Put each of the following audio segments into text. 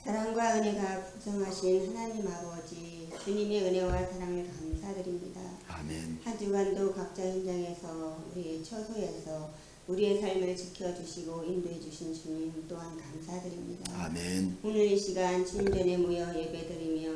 사랑과 은혜가 풍성하신 하나님 아버지, 주님의 은혜와 사랑을 감사드립니다. 아멘. 한 주간도 각자 현장에서 우리의 처소에서 우리의 삶을 지켜주시고 인도해 주신 주님 또한 감사드립니다. 아멘. 오늘 이 시간 주님 전에 모여 예배드리며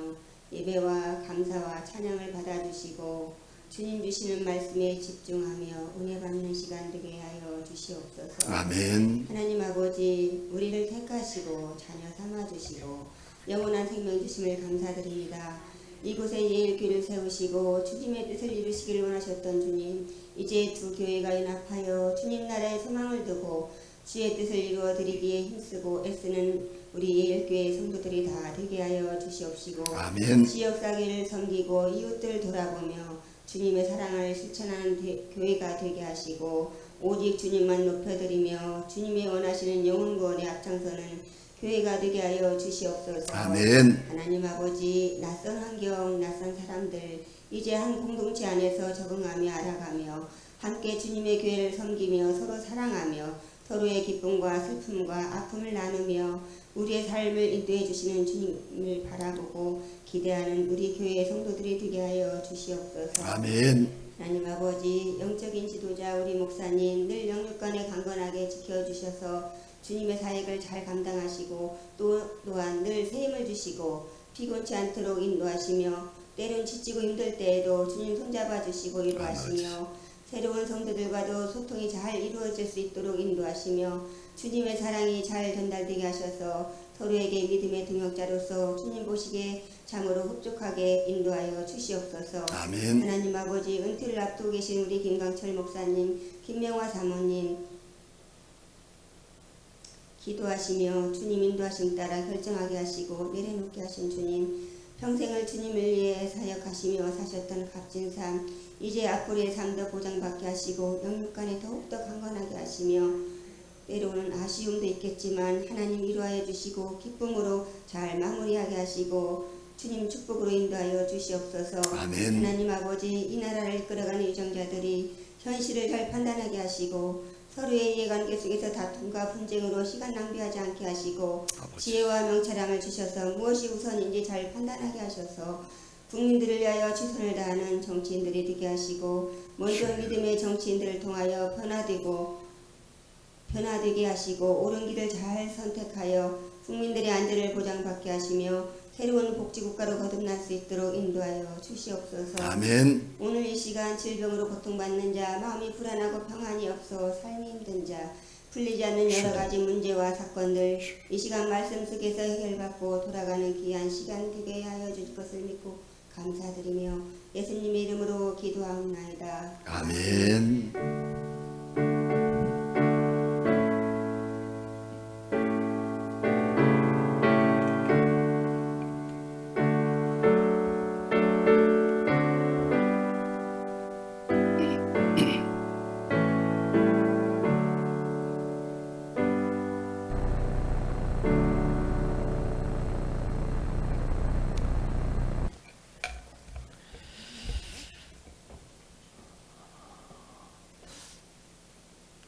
예배와 감사와 찬양을 받아주시고 주님 주시는 말씀에 집중하며 은혜 받는 시간 되게 하여 주시옵소서. 아멘. 하나님 아버지, 우리를 택하시고 자녀 삼아주시고 영원한 생명 주심을 감사드립니다. 이곳에 예일교를 세우시고 주님의 뜻을 이루시길 원하셨던 주님, 이제 두 교회가 연합하여 주님 나라의 소망을 두고 주의 뜻을 이루어 드리기에 힘쓰고 애쓰는 우리 예일교회 성도들이 다 되게 하여 주시옵시고 아멘. 지역사회를 섬기고 이웃들 돌아보며 주님의 사랑을 실천하는 교회가 되게 하시고 오직 주님만 높여드리며 주님의 원하시는 영혼 구원에 앞장서는 교회가 되게 하여 주시옵소서. 아멘. 하나님 아버지, 낯선 환경, 낯선 사람들 이제 한 공동체 안에서 적응하며 알아가며 함께 주님의 교회를 섬기며 서로 사랑하며 서로의 기쁨과 슬픔과 아픔을 나누며 우리의 삶을 인도해 주시는 주님을 바라보고 기대하는 우리 교회의 성도들이 되게 하여 주시옵소서. 아멘. 하나님 아버지, 영적인 지도자 우리 목사님 늘 영육간에 강건하게 지켜주셔서 주님의 사역을 잘 감당하시고 또한 늘 새 힘을 주시고 피곤치 않도록 인도하시며 때론 지치고 힘들 때에도 주님 손잡아 주시고 위로하시며 새로운 성도들과도 소통이 잘 이루어질 수 있도록 인도하시며 주님의 사랑이 잘 전달되게 하셔서 서로에게 믿음의 동역자로서 주님 보시기에 참으로 흡족하게 인도하여 주시옵소서. 아멘. 하나님 아버지, 은퇴를 앞두고 계신 우리 김강철 목사님, 김명화 사모님 기도하시며 주님 인도하심 따라 결정하게 하시고 내려놓게 하신 주님, 평생을 주님을 위해 사역하시며 사셨던 값진 삶, 이제 앞으로의 삶도 보장받게 하시고 영육간에 더욱더 강건하게 하시며 때로는 아쉬움도 있겠지만 하나님 위로하여 주시고 기쁨으로 잘 마무리하게 하시고 주님 축복으로 인도하여 주시옵소서. 아멘. 하나님 아버지, 이 나라를 이끌어가는 유정자들이 현실을 잘 판단하게 하시고 서로의 이해관계 속에서 다툼과 분쟁으로 시간 낭비하지 않게 하시고 지혜와 명철함을 주셔서 무엇이 우선인지 잘 판단하게 하셔서 국민들을 위하여 최선을 다하는 정치인들이 되게 하시고 먼저 믿음의 정치인들을 통하여 변화되게 하시고 옳은 길을 잘 선택하여 국민들의 안전을 보장받게 하시며 새로운 복지국가로 거듭날 수 있도록 인도하여 주시옵소서. 아멘. 오늘 이 시간 질병으로 고통받는 자, 마음이 불안하고 평안이 없어 삶이 힘든 자, 풀리지 않는 여러 가지 문제와 사건들 이 시간 말씀 속에서 해결받고 돌아가는 귀한 시간 되게 하여 주실 것을 믿고 감사드리며 예수님의 이름으로 기도하옵나이다. 아멘.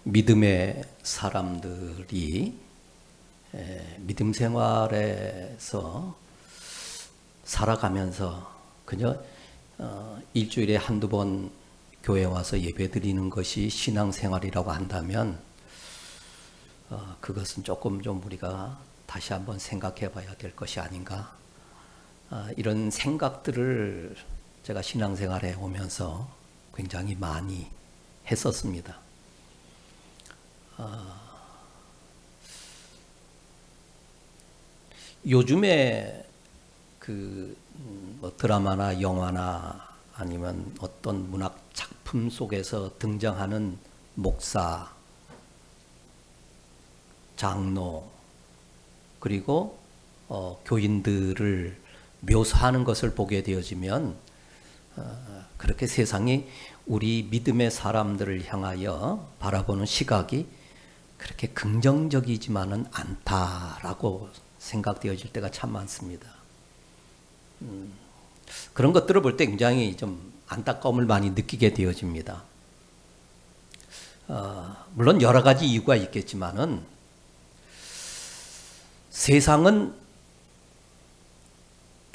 믿음의 사람들이 믿음 생활에서 살아가면서 그저 일주일에 한두 번 교회 와서 예배 드리는 것이 신앙생활이라고 한다면 그것은 조금 좀 우리가 다시 한번 생각해 봐야 될 것이 아닌가. 이런 생각들을 제가 신앙생활에 오면서 굉장히 많이 했었습니다. 요즘에 뭐 드라마나 영화나 아니면 어떤 문학 작품 속에서 등장하는 목사, 장로, 그리고 교인들을 묘사하는 것을 보게 되어지면 그렇게 세상이 우리 믿음의 사람들을 향하여 바라보는 시각이 그렇게 긍정적이지만은 않다라고 생각되어질 때가 참 많습니다. 그런 것들을 볼 때 굉장히 좀 안타까움을 많이 느끼게 되어집니다. 물론 여러 가지 이유가 있겠지만은 세상은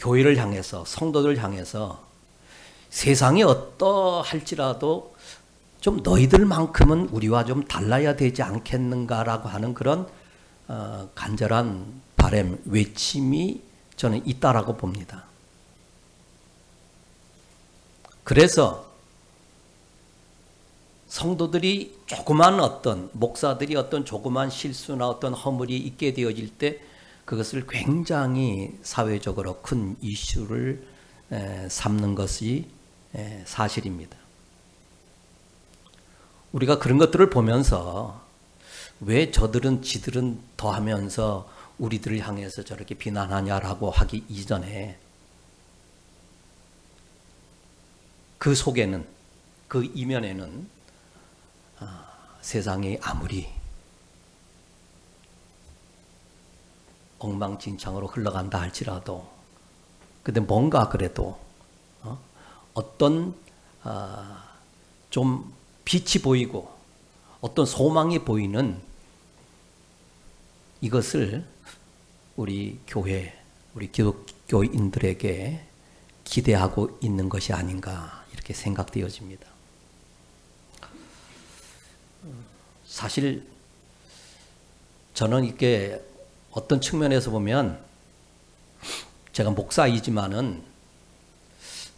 교회를 향해서 성도들 향해서 세상이 어떠할지라도 좀 너희들만큼은 우리와 좀 달라야 되지 않겠는가라고 하는 그런 간절한 바람, 외침이 저는 있다라고 봅니다. 그래서 성도들이 조그만 목사들이 어떤 조그만 실수나 어떤 허물이 있게 되어질 때 그것을 굉장히 사회적으로 큰 이슈를 삼는 것이 사실입니다. 우리가 그런 것들을 보면서 왜 지들은 더 하면서 우리들을 향해서 저렇게 비난하냐라고 하기 이전에 그 속에는, 그 이면에는 세상이 아무리 엉망진창으로 흘러간다 할지라도 근데 뭔가 그래도 어떤 좀 빛이 보이고 어떤 소망이 보이는 이것을 우리 교회, 우리 기독교인들에게 기대하고 있는 것이 아닌가 이렇게 생각되어집니다. 사실 저는 이게 어떤 측면에서 보면 제가 목사이지만은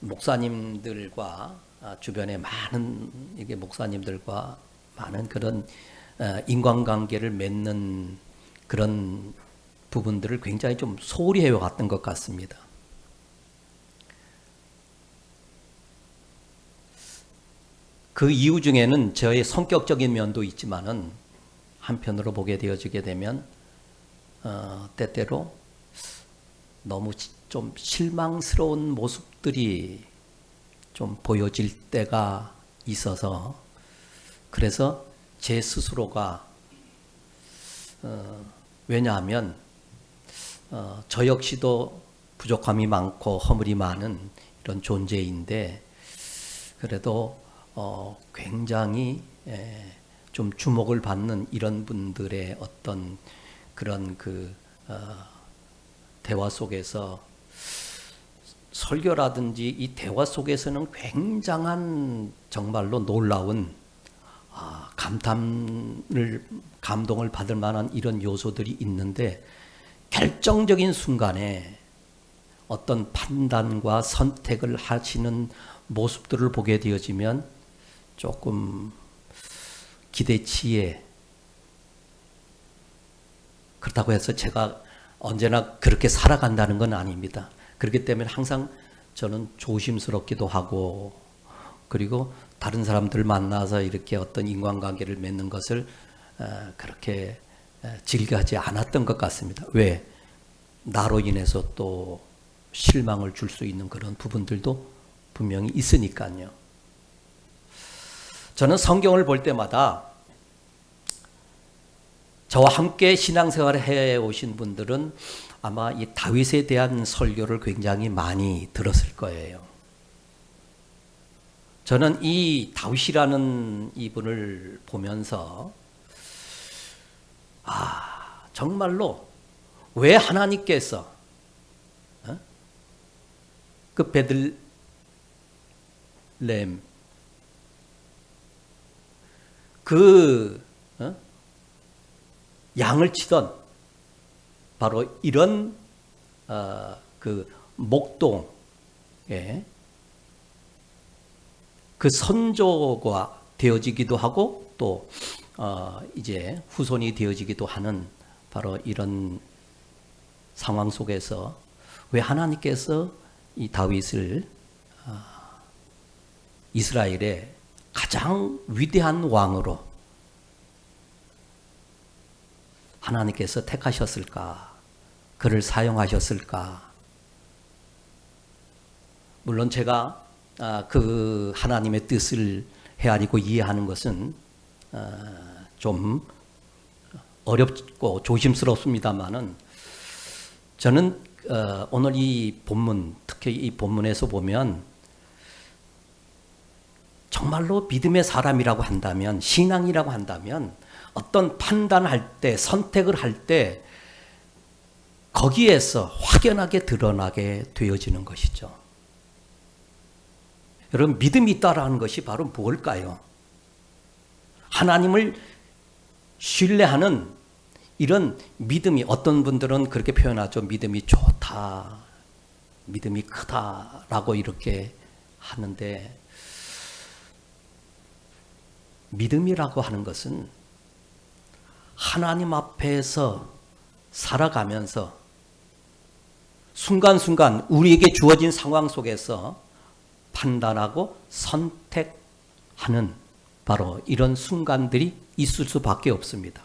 목사님들과 주변에 많은 이게 목사님들과 많은 그런 인간관계를 맺는 그런 부분들을 굉장히 좀 소홀히 해왔던 것 같습니다. 그 이유 중에는 저의 성격적인 면도 있지만은 한편으로 보게 되어지게 되면 때때로 너무 좀 실망스러운 모습들이 좀 보여질 때가 있어서 그래서 제 스스로가 왜냐하면 저 역시도 부족함이 많고 허물이 많은 이런 존재인데 그래도 굉장히 좀 주목을 받는 이런 분들의 어떤 그런 대화 속에서 설교라든지 이 대화 속에서는 굉장한 정말로 놀라운 감동을 받을 만한 이런 요소들이 있는데 결정적인 순간에 어떤 판단과 선택을 하시는 모습들을 보게 되어지면 조금 기대치에 그렇다고 해서 제가 언제나 그렇게 살아간다는 건 아닙니다. 그렇기 때문에 항상 저는 조심스럽기도 하고 그리고 다른 사람들 만나서 이렇게 어떤 인간관계를 맺는 것을 그렇게 즐겨하지 않았던 것 같습니다. 왜? 나로 인해서 또 실망을 줄 수 있는 그런 부분들도 분명히 있으니까요. 저는 성경을 볼 때마다 저와 함께 신앙생활을 해오신 분들은 아마 이 다윗에 대한 설교를 굉장히 많이 들었을 거예요. 저는 이 다윗이라는 이분을 보면서 정말로 왜 하나님께서 그 베들레헴 양을 치던 바로 이런 목동에 그 선조가 되어지기도 하고 또 이제 후손이 되어지기도 하는 바로 이런 상황 속에서 왜 하나님께서 이 다윗을 이스라엘의 가장 위대한 왕으로 하나님께서 택하셨을까? 그를 사용하셨을까? 물론 제가 그 하나님의 뜻을 헤아리고 이해하는 것은 좀 어렵고 조심스럽습니다만은 저는 오늘 이 본문, 특히 이 본문에서 보면 정말로 믿음의 사람이라고 한다면, 신앙이라고 한다면 어떤 판단할 때, 선택을 할 때 거기에서 확연하게 드러나게 되어지는 것이죠. 여러분, 믿음이 있다라는 것이 바로 무엇일까요? 하나님을 신뢰하는 이런 믿음이, 어떤 분들은 그렇게 표현하죠. 믿음이 좋다, 믿음이 크다라고 이렇게 하는데, 믿음이라고 하는 것은 하나님 앞에서 살아가면서 순간순간 우리에게 주어진 상황 속에서 판단하고 선택하는 바로 이런 순간들이 있을 수밖에 없습니다.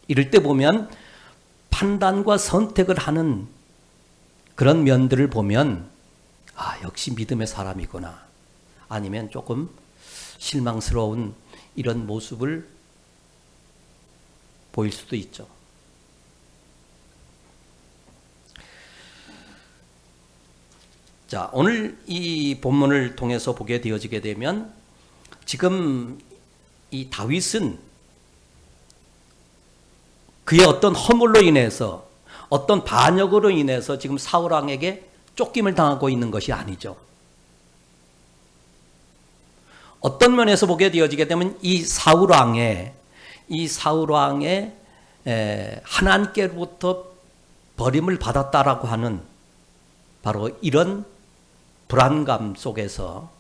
이럴 때 보면 판단과 선택을 하는 그런 면들을 보면 역시 믿음의 사람이구나, 아니면 조금 실망스러운 이런 모습을 보일 수도 있죠. 자, 오늘 이 본문을 통해서 보게 되어지게 되면 지금 이 다윗은 그의 어떤 허물로 인해서, 어떤 반역으로 인해서 지금 사울 왕에게 쫓김을 당하고 있는 것이 아니죠. 어떤 면에서 보게 되어지게 되면 이 사울 왕의 하나님께로부터 버림을 받았다라고 하는 바로 이런 불안감 속에서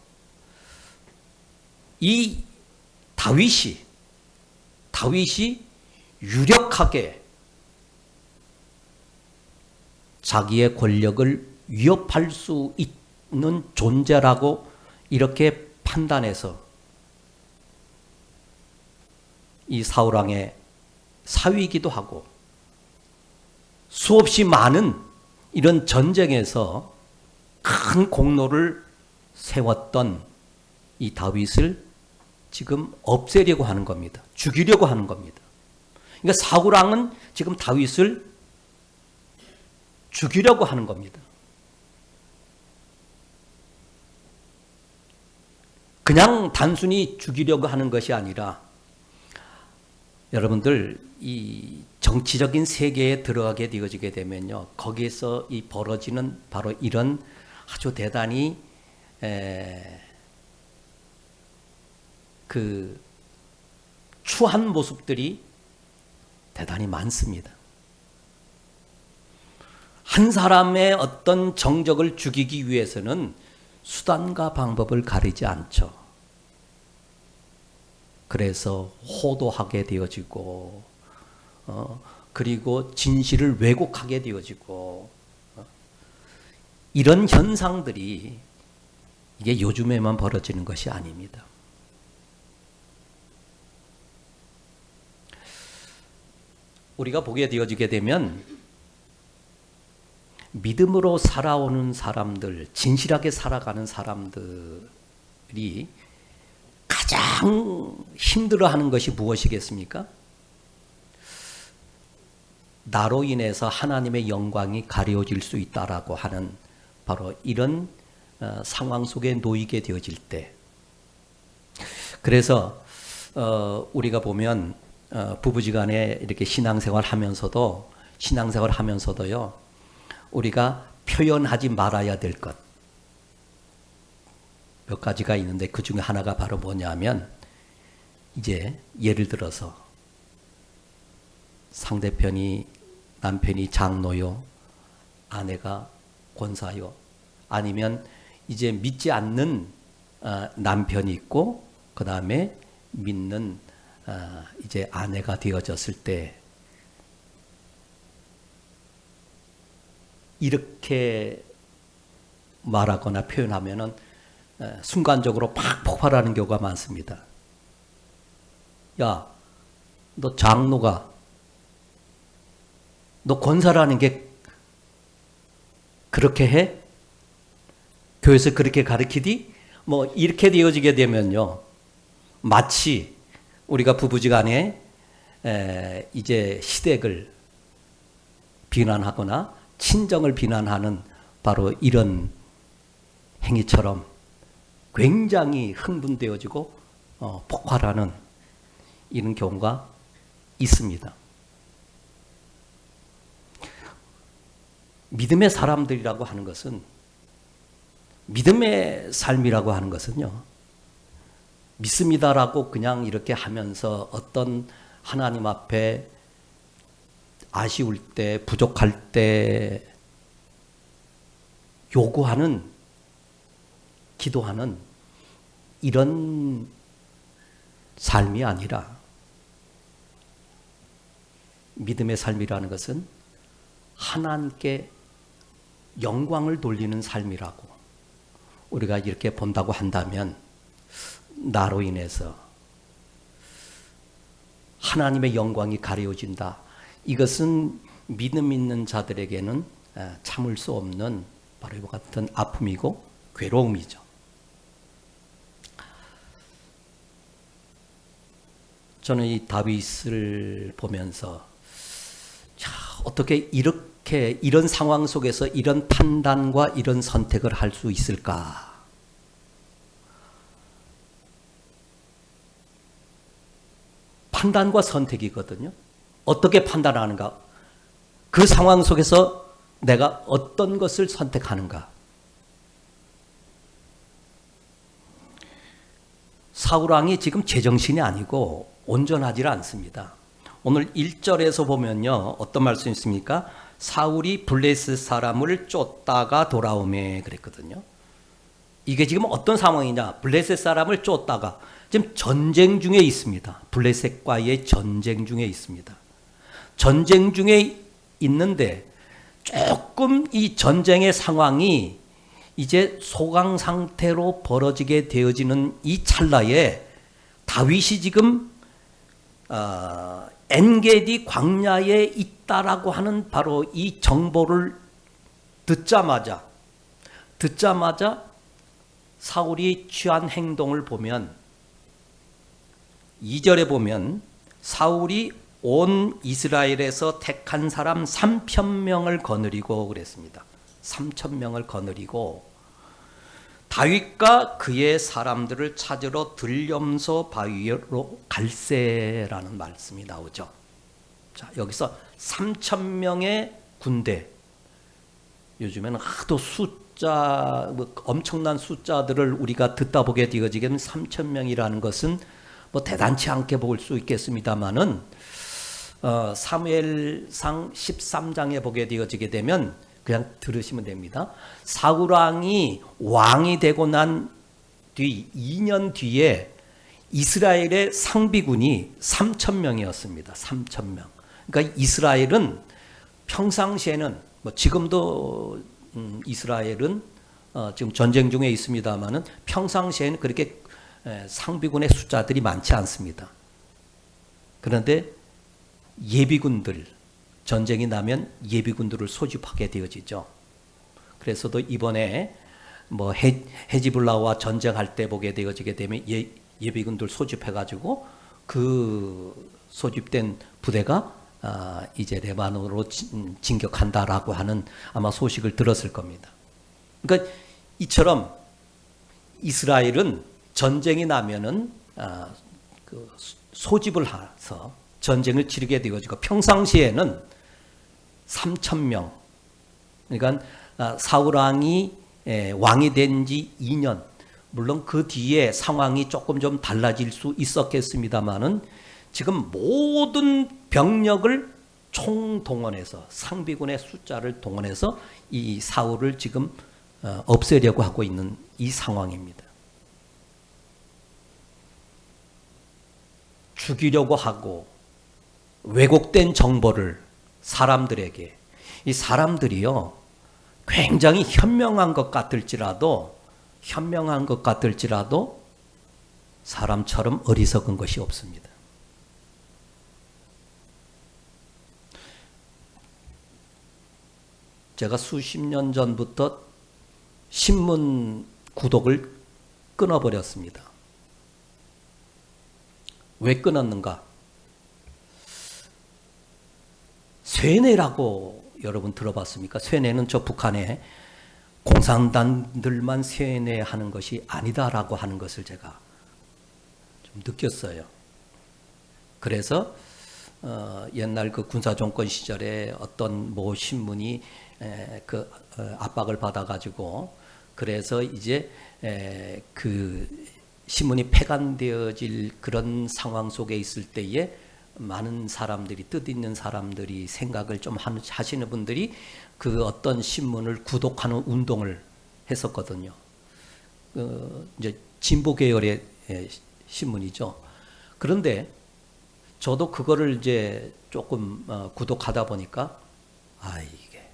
이 다윗이 유력하게 자기의 권력을 위협할 수 있는 존재라고 이렇게 판단해서 이 사울 왕의 사위이기도 하고 수없이 많은 이런 전쟁에서 큰 공로를 세웠던 이 다윗을 지금 없애려고 하는 겁니다. 죽이려고 하는 겁니다. 그러니까 사울 왕은 지금 다윗을 죽이려고 하는 겁니다. 그냥 단순히 죽이려고 하는 것이 아니라, 여러분들 이 정치적인 세계에 들어가게 되어지게 되면요, 거기에서 이 벌어지는 바로 이런 아주 대단히 그 추한 모습들이 대단히 많습니다. 한 사람의 어떤 정적을 죽이기 위해서는 수단과 방법을 가리지 않죠. 그래서 호도하게 되어지고, 그리고 진실을 왜곡하게 되어지고, 이런 현상들이 이게 요즘에만 벌어지는 것이 아닙니다. 우리가 보게 되어지게 되면 믿음으로 살아오는 사람들, 진실하게 살아가는 사람들이 가장 힘들어하는 것이 무엇이겠습니까? 나로 인해서 하나님의 영광이 가려질 수 있다라고 하는 바로 이런 상황 속에 놓이게 되어질 때, 그래서 우리가 보면 부부지간에 이렇게 신앙생활 하면서도요, 우리가 표현하지 말아야 될 것 몇 가지가 있는데, 그 중에 하나가 바로 뭐냐면, 이제 예를 들어서 상대편이, 남편이 장로요, 아내가 권사요, 아니면 이제 믿지 않는 남편이 있고 그 다음에 믿는 이제 아내가 되어졌을 때, 이렇게 말하거나 표현하면은 순간적으로 팍 폭발하는 경우가 많습니다. 야, 너 장로가, 너 권사라는 게 그렇게 해? 교회에서 그렇게 가르치디? 뭐 이렇게 되어지게 되면요, 마치 우리가 부부지간에 이제 시댁을 비난하거나 친정을 비난하는 바로 이런 행위처럼 굉장히 흥분되어지고 폭발하는 이런 경우가 있습니다. 믿음의 사람들이라고 하는 것은, 믿음의 삶이라고 하는 것은요, 믿습니다라고 그냥 이렇게 하면서 어떤 하나님 앞에 아쉬울 때, 부족할 때 요구하는, 기도하는 이런 삶이 아니라, 믿음의 삶이라는 것은 하나님께 영광을 돌리는 삶이라고 우리가 이렇게 본다고 한다면, 나로 인해서 하나님의 영광이 가려진다. 이것은 믿음 있는 자들에게는 참을 수 없는 바로 이와 같은 아픔이고 괴로움이죠. 저는 이 다윗을 보면서 어떻게 이렇게 이런 상황 속에서 이런 판단과 이런 선택을 할 수 있을까? 판단과 선택이거든요. 어떻게 판단하는가? 그 상황 속에서 내가 어떤 것을 선택하는가? 사울 왕이 지금 제정신이 아니고 온전하지 않습니다. 오늘 1절에서 보면요, 어떤 말씀이 있습니까? 사울이 블레셋 사람을 쫓다가 돌아오매 그랬거든요. 이게 지금 어떤 상황이냐? 블레셋 사람을 쫓다가 지금 전쟁 중에 있습니다. 블레셋과의 전쟁 중에 있습니다. 전쟁 중에 있는데 조금 이 전쟁의 상황이 이제 소강 상태로 벌어지게 되어지는 이 찰나에 다윗이 지금 엔게디 광야에 있다라고 하는 바로 이 정보를 듣자마자 사울이 취한 행동을 보면 2절에 보면 사울이 온 이스라엘에서 택한 사람 3,000명을 거느리고 그랬습니다. 3,000명을 거느리고 다윗과 그의 사람들을 찾으러 들염소 바위로 갈세라는 말씀이 나오죠. 자, 여기서 3,000명의 군대, 요즘에는 하도 엄청난 숫자들을 우리가 듣다 보게 되어지게 되면 3,000명이라는 것은 뭐 대단치 않게 볼 수 있겠습니다만은 사무엘상 13장에 보게 되어지게 되면 그냥 들으시면 됩니다. 사울 왕이 왕이 되고 난 뒤 2년 뒤에 이스라엘의 상비군이 3,000명이었습니다. 3,000명. 그러니까 이스라엘은 평상시에는 뭐 지금도 이스라엘은 지금 전쟁 중에 있습니다만은 평상시에는 그렇게 상비군의 숫자들이 많지 않습니다. 그런데 예비군들, 전쟁이 나면 예비군들을 소집하게 되어지죠. 그래서도 이번에 뭐 헤지불라와 전쟁할 때 보게 되어지게 되면 예비군들 소집해가지고 그 소집된 부대가 이제 레바논으로 진격한다라고 하는 아마 소식을 들었을 겁니다. 그러니까 이처럼 이스라엘은 전쟁이 나면은 그 소집을 해서 전쟁을 치르게 되어지고 평상시에는 3,000명, 그러니까 사울 왕이 왕이 된 지 2년, 물론 그 뒤에 상황이 조금 좀 달라질 수 있었겠습니다만은 지금 모든 병력을 총동원해서 상비군의 숫자를 동원해서 이 사울을 지금 없애려고 하고 있는 이 상황입니다. 죽이려고 하고 왜곡된 정보를 사람들에게, 이 사람들이요 굉장히 현명한 것 같을지라도 사람처럼 어리석은 것이 없습니다. 제가 수십 년 전부터 신문 구독을 끊어버렸습니다. 왜 끊었는가? 쇠뇌라고 여러분 들어봤습니까? 쇠뇌는 저 북한의 공산당들만 쇠뇌하는 것이 아니다라고 하는 것을 제가 좀 느꼈어요. 그래서 옛날 그 군사정권 시절에 어떤 모 신문이 압박을 받아가지고 그래서 이제 그 신문이 폐간되어질 그런 상황 속에 있을 때에 많은 사람들이 뜻 있는 사람들이 생각을 좀 하시는 분들이 그 어떤 신문을 구독하는 운동을 했었거든요. 이제 진보 계열의 신문이죠. 그런데 저도 그거를 이제 조금 구독하다 보니까 이게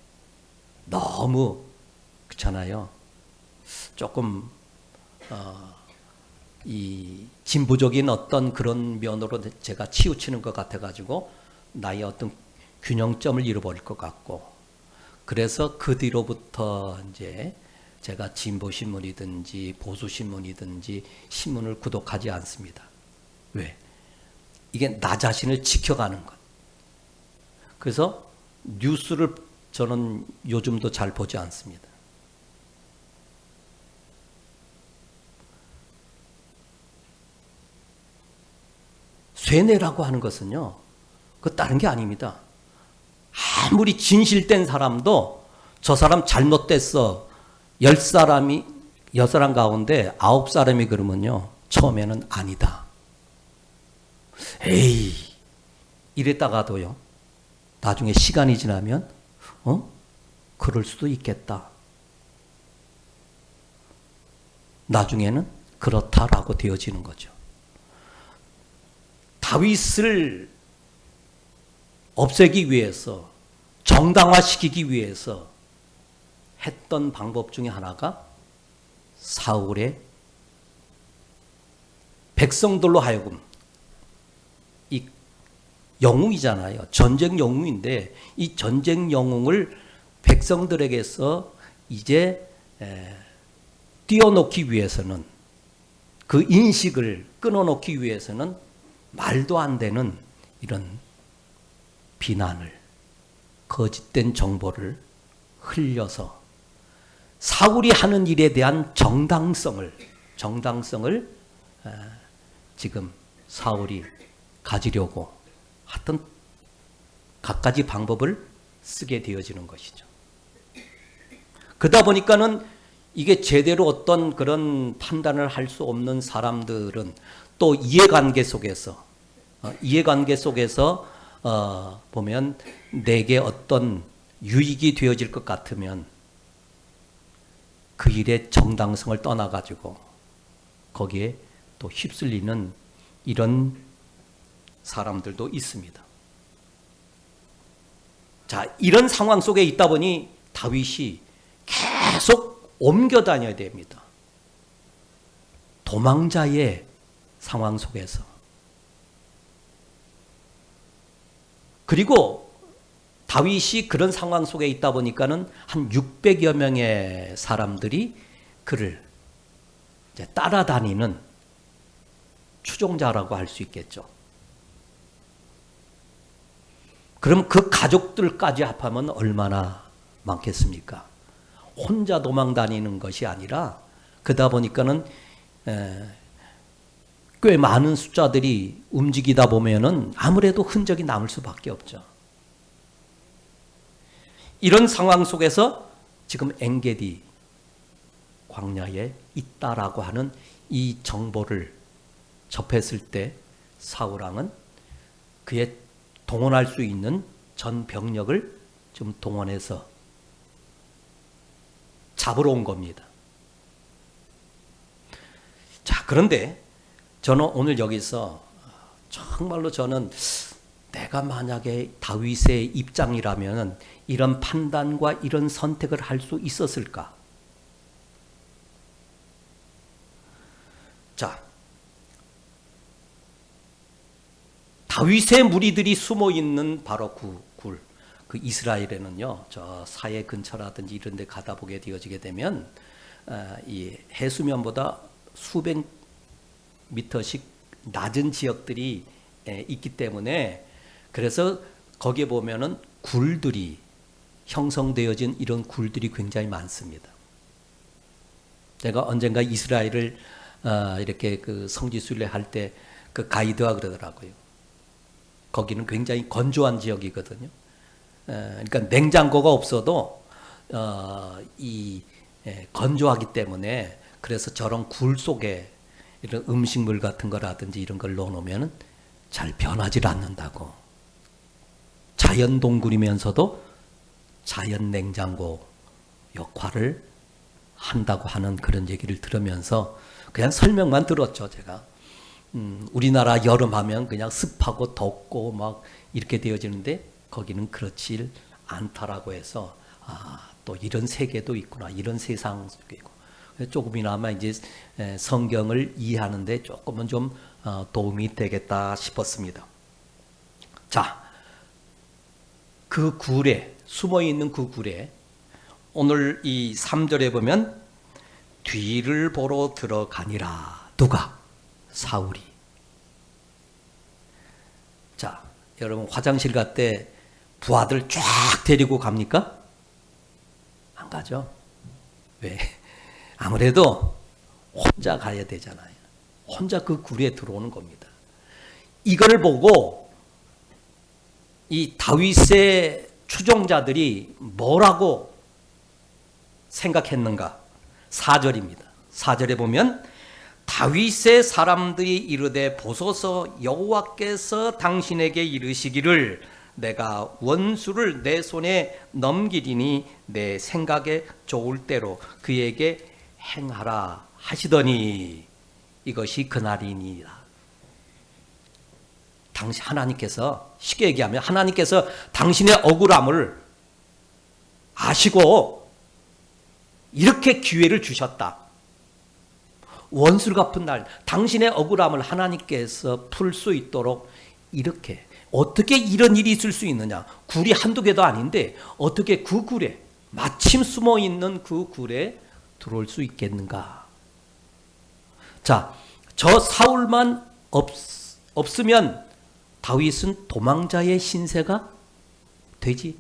너무 그렇잖아요. 조금 이 진보적인 어떤 그런 면으로 제가 치우치는 것 같아가지고 나의 어떤 균형점을 잃어버릴 것 같고, 그래서 그 뒤로부터 이제 제가 진보 신문이든지 보수 신문이든지 신문을 구독하지 않습니다. 왜? 이게 나 자신을 지켜가는 것. 그래서 뉴스를 저는 요즘도 잘 보지 않습니다. 쇠뇌라고 하는 것은요, 그 다른 게 아닙니다. 아무리 진실된 사람도 저 사람 잘못됐어. 10사람 가운데 9사람이 그러면요, 처음에는 아니다. 에이, 이랬다가도요, 나중에 시간이 지나면, 그럴 수도 있겠다. 나중에는 그렇다라고 되어지는 거죠. 다윗을 없애기 위해서, 정당화시키기 위해서 했던 방법 중에 하나가 사울의 백성들로 하여금, 이 영웅이잖아요. 전쟁 영웅인데 이 전쟁 영웅을 백성들에게서 이제 띄워놓기 위해서는, 그 인식을 끊어놓기 위해서는 말도 안 되는 이런 비난을, 거짓된 정보를 흘려서 사울이 하는 일에 대한 정당성을 지금 사울이 가지려고 하여튼 갖가지 방법을 쓰게 되어지는 것이죠. 그러다 보니까는 이게 제대로 어떤 그런 판단을 할 수 없는 사람들은 또 이해관계 속에서 보면 내게 어떤 유익이 되어질 것 같으면 그 일의 정당성을 떠나가지고 거기에 또 휩쓸리는 이런 사람들도 있습니다. 자, 이런 상황 속에 있다 보니 다윗이 계속 옮겨 다녀야 됩니다. 도망자의 상황 속에서. 그리고 다윗이 그런 상황 속에 있다 보니까는 한 600여 명의 사람들이 그를 이제 따라다니는 추종자라고 할 수 있겠죠. 그럼 그 가족들까지 합하면 얼마나 많겠습니까? 혼자 도망 다니는 것이 아니라 그러다 보니까는 꽤 많은 숫자들이 움직이다 보면은 아무래도 흔적이 남을 수밖에 없죠. 이런 상황 속에서 지금 엔게디 광야에 있다라고 하는 이 정보를 접했을 때 사울 왕은 그의 동원할 수 있는 전 병력을 좀 동원해서 잡으러 온 겁니다. 자, 그런데 저는 오늘 여기서 정말로 저는 내가 만약에 다윗의 입장이라면 이런 판단과 이런 선택을 할 수 있었을까? 자, 다윗의 무리들이 숨어 있는 바로 그 이스라엘에는요, 저 사해 근처라든지 이런 데 가다 보게 되어지게 되면 이 해수면보다 수백 미터씩 낮은 지역들이 있기 때문에, 그래서 거기에 보면은 굴들이 형성되어진 이런 굴들이 굉장히 많습니다. 제가 언젠가 이스라엘을 이렇게 그 성지순례 할 때 그 가이드가 그러더라고요. 거기는 굉장히 건조한 지역이거든요. 그러니까 냉장고가 없어도 건조하기 때문에 그래서 저런 굴 속에 이런 음식물 같은 거라든지 이런 걸 넣어놓으면 잘 변하지 않는다고. 자연 동굴이면서도 자연 냉장고 역할을 한다고 하는 그런 얘기를 들으면서 그냥 설명만 들었죠, 제가. 우리나라 여름하면 그냥 습하고 덥고 막 이렇게 되어지는데 거기는 그렇지 않다라고 해서 또 이런 세계도 있구나, 이런 세상 속에 있고 조금이나마 이제 성경을 이해하는데 조금은 좀 도움이 되겠다 싶었습니다. 자, 그 굴에 숨어 있는 그 굴에 오늘 이 3절에 보면 뒤를 보러 들어가니라. 누가? 사울이. 자, 여러분 화장실 갈 때 부하들 쫙 데리고 갑니까? 안 가죠. 왜? 아무래도 혼자 가야 되잖아요. 혼자 그 굴에 들어오는 겁니다. 이걸 보고 이 다윗의 추종자들이 뭐라고 생각했는가? 4절입니다. 4절에 보면 다윗의 사람들이 이르되 보소서 여호와께서 당신에게 이르시기를 내가 원수를 내 손에 넘기리니 내 생각에 좋을 대로 그에게 행하라 하시더니 이것이 그날이니라. 당시 하나님께서 쉽게 얘기하면 하나님께서 당신의 억울함을 아시고 이렇게 기회를 주셨다. 원수를 갚은 날 당신의 억울함을 하나님께서 풀 수 있도록 이렇게 어떻게 이런 일이 있을 수 있느냐. 굴이 한두 개도 아닌데 어떻게 그 굴에 마침 숨어있는 그 굴에 들어올 수 있겠는가. 자, 저 사울만 없으면 다윗은 도망자의 신세가 되지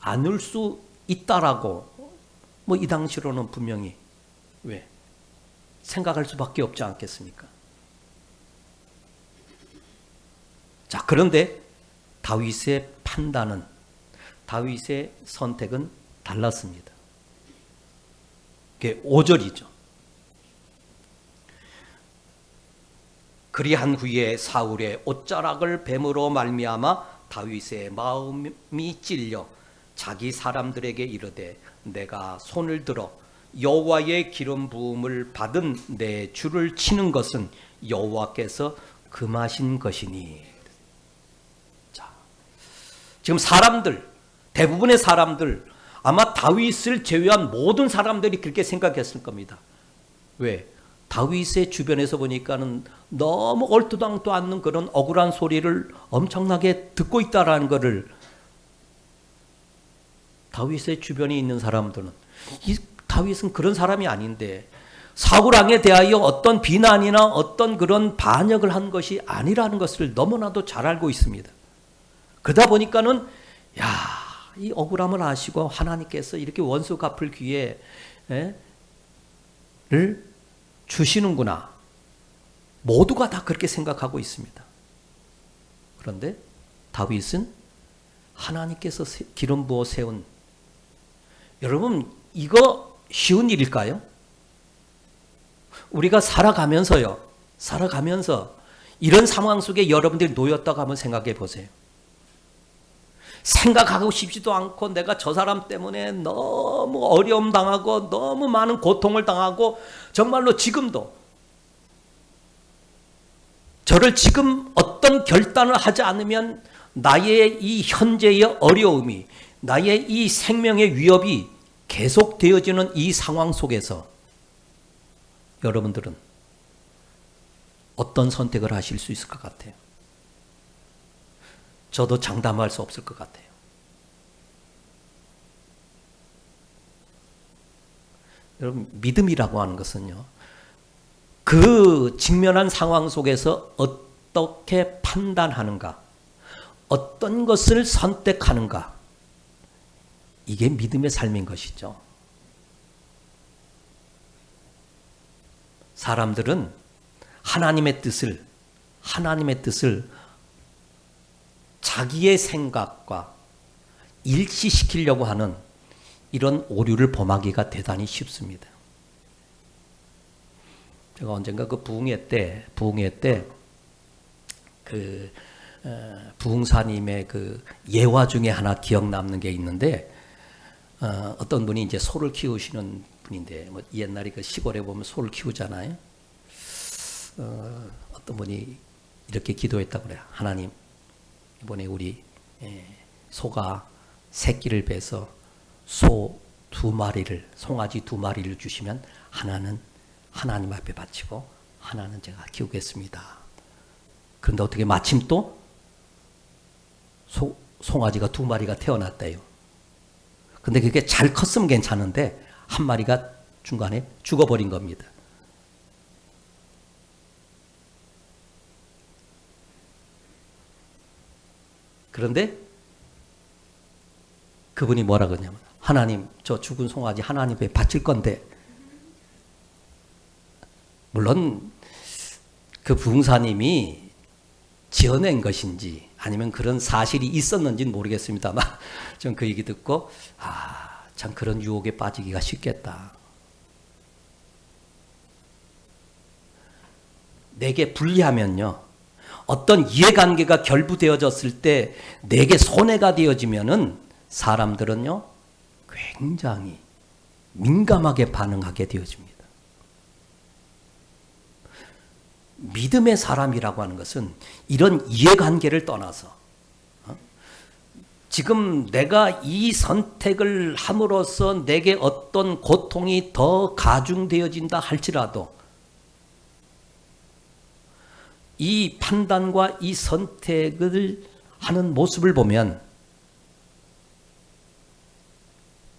않을 수 있다라고 뭐 이 당시로는 분명히 왜 생각할 수밖에 없지 않겠습니까? 자, 그런데 다윗의 판단은, 다윗의 선택은 달랐습니다. 그게 5절이죠. 그리한 후에 사울의 옷자락을 뱀으로 말미암아 다윗의 마음이 찔려 자기 사람들에게 이르되 내가 손을 들어 여호와의 기름 부음을 받은 내 주를 치는 것은 여호와께서 금하신 것이니. 자, 지금 사람들, 대부분의 사람들, 아마 다윗을 제외한 모든 사람들이 그렇게 생각했을 겁니다. 왜? 다윗의 주변에서 보니까는 너무 얼토당토 않는 그런 억울한 소리를 엄청나게 듣고 있다라는 것을 다윗의 주변에 있는 사람들은 이 다윗은 그런 사람이 아닌데 사울 왕에 대하여 어떤 비난이나 어떤 그런 반역을 한 것이 아니라는 것을 너무나도 잘 알고 있습니다. 그러다 보니까는 이 억울함을 아시고 하나님께서 이렇게 원수 갚을 기회를 주시는구나. 모두가 다 그렇게 생각하고 있습니다. 그런데 다윗은 하나님께서 기름 부어 세운, 여러분 이거 쉬운 일일까요? 우리가 살아가면서 이런 상황 속에 여러분들이 놓였다고 한번 생각해 보세요. 생각하고 싶지도 않고 내가 저 사람 때문에 너무 어려움 당하고 너무 많은 고통을 당하고 정말로 지금도 저를 지금 어떤 결단을 하지 않으면 나의 이 현재의 어려움이, 나의 이 생명의 위협이 계속되어지는 이 상황 속에서 여러분들은 어떤 선택을 하실 수 있을 것 같아요? 저도 장담할 수 없을 것 같아요. 여러분, 믿음이라고 하는 것은요, 그 직면한 상황 속에서 어떻게 판단하는가, 어떤 것을 선택하는가, 이게 믿음의 삶인 것이죠. 사람들은 하나님의 뜻을 자기의 생각과 일치시키려고 하는 이런 오류를 범하기가 대단히 쉽습니다. 제가 언젠가 그 부흥회 때 그 부흥사님의 그 예화 중에 하나 기억 남는 게 있는데, 어떤 분이 이제 소를 키우시는 분인데, 뭐 옛날에 그 시골에 보면 소를 키우잖아요. 어떤 분이 이렇게 기도했다고 그래요. 하나님, 이번에 우리 소가 새끼를 베서 소 2마리를, 송아지 2마리를 주시면 하나는 하나님 앞에 바치고 하나는 제가 키우겠습니다. 그런데 어떻게 마침 또 송아지가 2마리가 태어났대요. 근데 그게 잘 컸으면 괜찮은데 한 마리가 중간에 죽어버린 겁니다. 그런데 그분이 뭐라 그러냐면, 하나님, 저 죽은 송아지 하나님께 바칠 건데, 물론 그 부흥사님이 지어낸 것인지 아니면 그런 사실이 있었는지는 모르겠습니다만, 전 그 얘기 듣고 참 그런 유혹에 빠지기가 쉽겠다. 내게 불리하면요, 어떤 이해관계가 결부되어졌을 때 내게 손해가 되어지면은 사람들은요 굉장히 민감하게 반응하게 되어집니다. 믿음의 사람이라고 하는 것은 이런 이해관계를 떠나서 지금 내가 이 선택을 함으로써 내게 어떤 고통이 더 가중되어진다 할지라도 이 판단과 이 선택을 하는 모습을 보면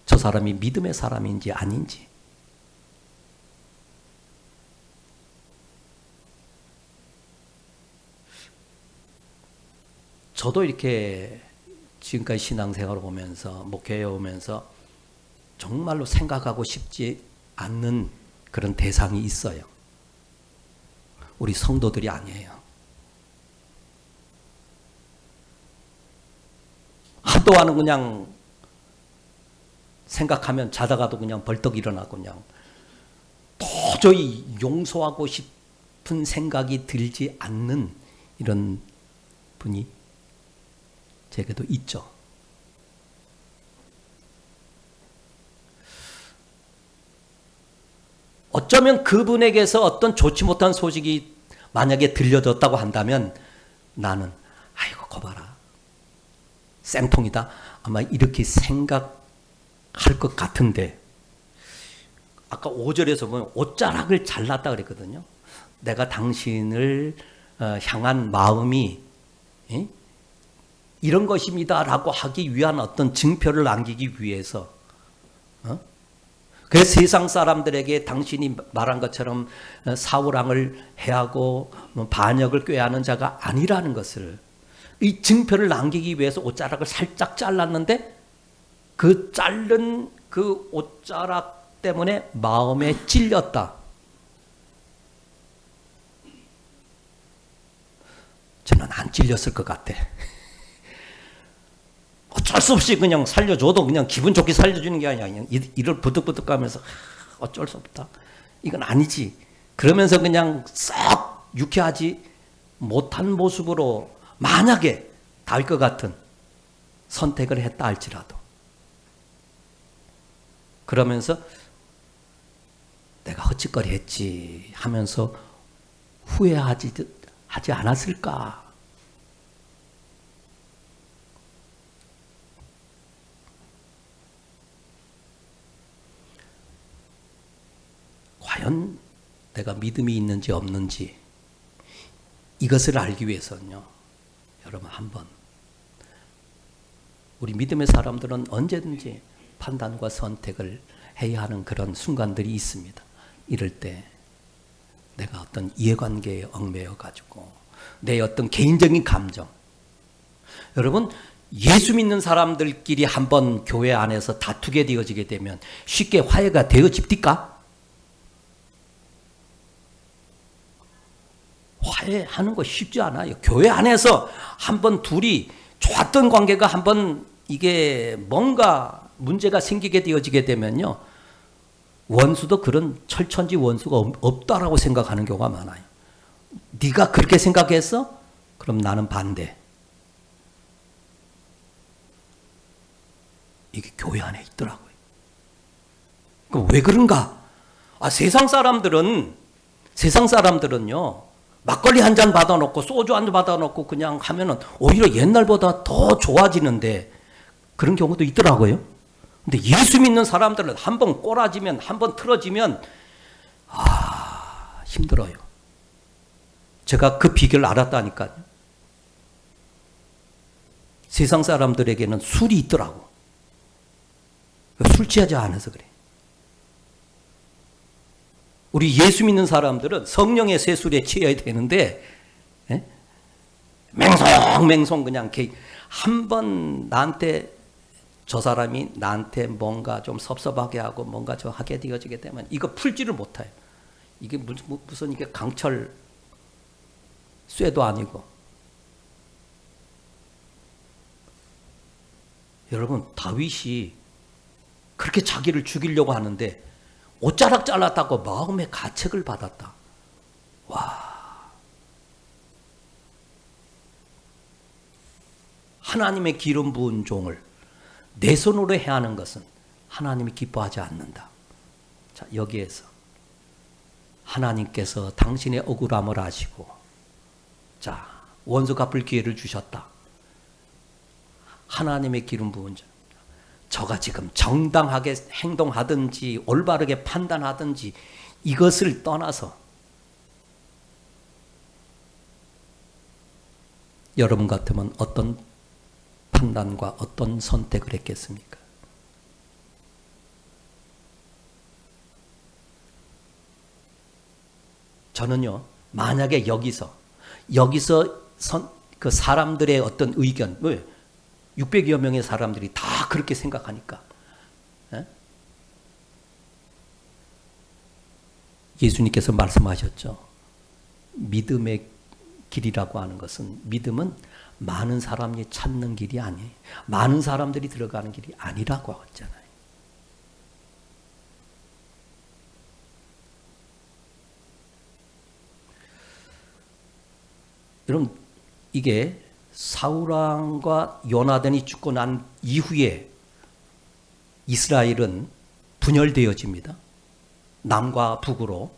저 사람이 믿음의 사람인지 아닌지, 저도 이렇게 지금까지 신앙생활을 오면서 목회해 오면서 정말로 생각하고 싶지 않는 그런 대상이 있어요. 우리 성도들이 아니에요. 한동안은 그냥 생각하면 자다가도 그냥 벌떡 일어나고 그냥 도저히 용서하고 싶은 생각이 들지 않는 이런 분이 제게도 있죠. 어쩌면 그분에게서 어떤 좋지 못한 소식이 만약에 들려졌다고 한다면 나는 아이고 거 봐라 쌤통이다 아마 이렇게 생각할 것 같은데, 아까 5절에서 보면 옷자락을 잘랐다 그랬거든요. 내가 당신을 향한 마음이 이런 것입니다라고 하기 위한 어떤 증표를 남기기 위해서, 그래서 세상 사람들에게 당신이 말한 것처럼 사울왕을 해하고 반역을 꾀하는 자가 아니라는 것을, 이 증표를 남기기 위해서 옷자락을 살짝 잘랐는데 그 자른 그 옷자락 때문에 마음에 찔렸다. 저는 안 찔렸을 것 같아. 어쩔 수 없이 그냥 살려줘도 그냥 기분 좋게 살려주는 게 아니야. 그냥 이를 부득부득 가면서 어쩔 수 없다. 이건 아니지. 그러면서 그냥 썩 유쾌하지 못한 모습으로 만약에 다윗과 같은 선택을 했다 할지라도, 그러면서 내가 헛짓거리 했지 하면서 후회하지 않았을까? 과연 내가 믿음이 있는지 없는지 이것을 알기 위해서는요, 여러분 한번, 우리 믿음의 사람들은 언제든지 판단과 선택을 해야 하는 그런 순간들이 있습니다. 이럴 때 내가 어떤 이해관계에 얽매여 가지고 내 어떤 개인적인 감정, 여러분 예수 믿는 사람들끼리 한번 교회 안에서 다투게 되어지게 되면 쉽게 화해가 되어집니까? 화해하는 거 쉽지 않아요. 교회 안에서 한번 둘이 좋았던 관계가 한번 이게 뭔가 문제가 생기게 되어지게 되면요, 원수도 그런 철천지 원수가 없다라고 생각하는 경우가 많아요. 네가 그렇게 생각했어? 그럼 나는 반대. 이게 교회 안에 있더라고요. 그럼 왜 그런가? 세상 사람들은요, 막걸리 한 잔 받아놓고 소주 한 잔 받아놓고 그냥 하면은 오히려 옛날보다 더 좋아지는데 그런 경우도 있더라고요. 근데 예수 믿는 사람들은 한번 꼬라지면, 한번 틀어지면 힘들어요. 제가 그 비결을 알았다니까요. 세상 사람들에게는 술이 있더라고. 술 취하지 않아서 그래. 우리 예수 믿는 사람들은 성령의 세술에 취해야 되는데, 맹송 그냥 한번 나한테, 저 사람이 나한테 뭔가 좀 섭섭하게 하고 뭔가 저 하게 되어지게 되면 이거 풀지를 못해요. 이게 무슨 이게 강철 쇠도 아니고. 여러분, 다윗이 그렇게 자기를 죽이려고 하는데 옷자락 잘랐다고 마음의 가책을 받았다. 와. 하나님의 기름 부은 종을 내 손으로 해야 하는 것은 하나님이 기뻐하지 않는다. 자, 여기에서 하나님께서 당신의 억울함을 아시고, 자, 원수 갚을 기회를 주셨다. 하나님의 기름 부은 자, 저가 지금 정당하게 행동하든지 올바르게 판단하든지 이것을 떠나서 여러분 같으면 어떤 판단과 어떤 선택을 했겠습니까? 저는요, 만약에 여기서 그 사람들의 어떤 의견, 600여 명의 사람들이 다 그렇게 생각하니까, 예수님께서 말씀하셨죠. 믿음의 길이라고 하는 것은, 믿음은 많은 사람이 찾는 길이 아니에요. 많은 사람들이 들어가는 길이 아니라고 했잖아요. 여러분, 이게 사울왕과 요나단이 죽고 난 이후에 이스라엘은 분열되어집니다. 남과 북으로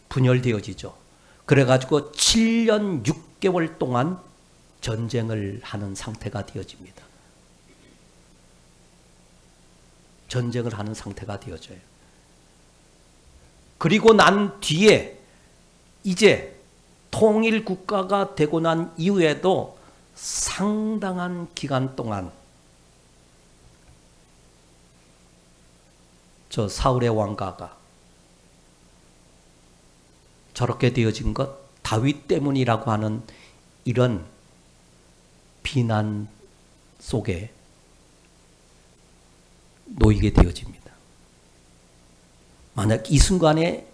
분열되어지죠. 그래가지고 7년 6개월 동안 전쟁을 하는 상태가 되어집니다. 전쟁을 하는 상태가 되어져요. 그리고 난 뒤에 이제 통일 국가가 되고 난 이후에도 상당한 기간 동안 저 사울의 왕가가 저렇게 되어진 것 다윗 때문이라고 하는 이런 비난 속에 놓이게 되어집니다. 만약 이 순간에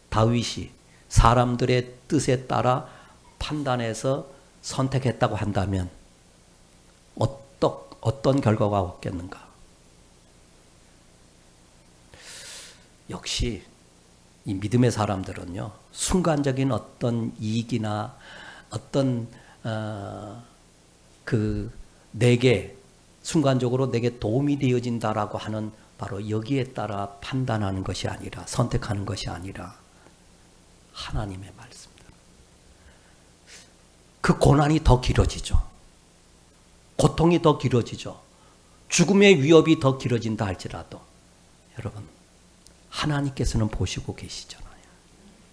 다윗이 사람들의 뜻에 따라 판단해서 선택했다고 한다면 어떤 결과가 없겠는가? 역시 이 믿음의 사람들은요, 순간적인 어떤 이익이나 어떤 내게 순간적으로 내게 도움이 되어진다라고 하는 바로 여기에 따라 판단하는 것이 아니라, 선택하는 것이 아니라 하나님의 말씀들. 그 고난이 더 길어지죠. 고통이 더 길어지죠. 죽음의 위협이 더 길어진다 할지라도 여러분, 하나님께서는 보시고 계시잖아요.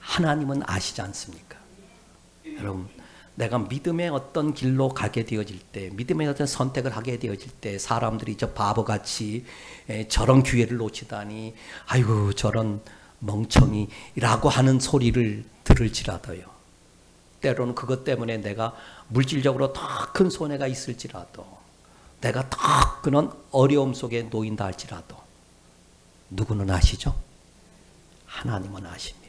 하나님은 아시지 않습니까? 여러분, 내가 믿음의 어떤 길로 가게 되어질 때, 믿음의 어떤 선택을 하게 되어질 때 사람들이 저 바보같이 저런 기회를 놓치다니, 아이고 저런 멍청이라고 하는 소리를 들을지라도요, 때로는 그것 때문에 내가 물질적으로 더 큰 손해가 있을지라도, 내가 더 그런 어려움 속에 놓인다 할지라도 누구는 아시죠? 하나님은 아십니다.